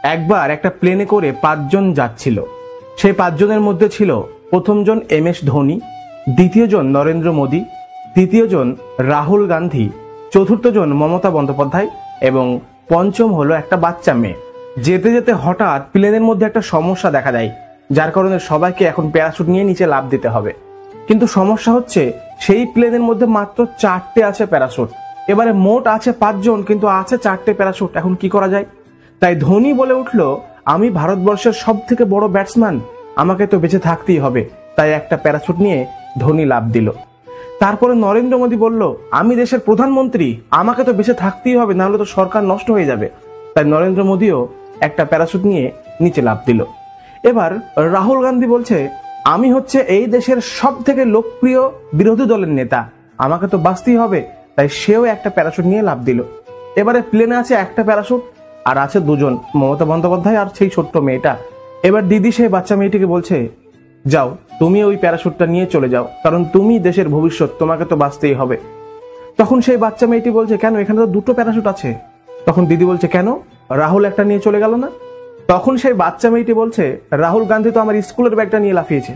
একবার একটা প্লেনে করে 5 জন যাচ্ছিল। সেই 5 জনের মধ্যে ছিল প্রথম জন MS ধোনি, দ্বিতীয় জন নরেন্দ্র মোদী, তৃতীয় জন রাহুল গান্ধী, চতুর্থ জন মমতা বন্দ্যোপাধ্যায় এবং পঞ্চম হলো একটা বাচ্চা মেয়ে। যেতে যেতে হঠাৎ প্লেনের মধ্যে একটা সমস্যা দেখা দেয়, যার কারণে সবাইকে এখন প্যারাশুট নিয়ে নিচে লাফ দিতে হবে। কিন্তু সমস্যা হচ্ছে সেই প্লেনের মধ্যে মাত্র 4টে আছে প্যারাশুট। এবারে মোট আছে 5 জন, কিন্তু আছে 4টে প্যারাশুট। এখন কি করা যায়? তাই ধোনি বলে উঠলো, আমি ভারতবর্ষের সব থেকে বড় ব্যাটসম্যান, আমাকে তো বেঁচে থাকতেই হবে। তাই একটা প্যারাশুট নিয়ে ধোনি লাফ দিল। তারপরে নরেন্দ্র মোদী বলল, আমি দেশের প্রধানমন্ত্রী, আমাকে তো বেঁচে থাকতেই হবে, নাহলে তো সরকার নষ্ট হয়ে যাবে। তাই নরেন্দ্র মোদীও একটা প্যারাশুট নিয়ে নিচে লাফ দিল। এবার রাহুল গান্ধী বলছে, আমি হচ্ছে এই দেশের সব থেকে লোকপ্রিয় বিরোধী দলের নেতা, আমাকে তো বাঁচতেই হবে। তাই সেও একটা প্যারাশুট নিয়ে লাফ দিল। এবারে প্লেনে আছে একটা প্যারাশুট আর আছে 2 জন, মমতা বন্দ্যোপাধ্যায় আর সেই ছোট্ট মেয়েটা। এবার দিদি সেই বাচ্চা মেয়েটিকে বলছে, যাও তুমি ওই প্যারাশুটটা নিয়ে চলে যাও, কারণ তুমি দেশের ভবিষ্যৎ, তোমাকে তো বাঁচতেই হবে। তখন সেই বাচ্চা মেয়েটি বলছে, কেন, এখানে তো 2টো প্যারাশুট আছে। তখন দিদি বলছে, কেন, রাহুল একটা নিয়ে চলে গেল না? তখন সেই বাচ্চা মেয়েটি বলছে, রাহুল গান্ধী তো আমার স্কুলের ব্যাগটা নিয়ে লাফিয়েছে।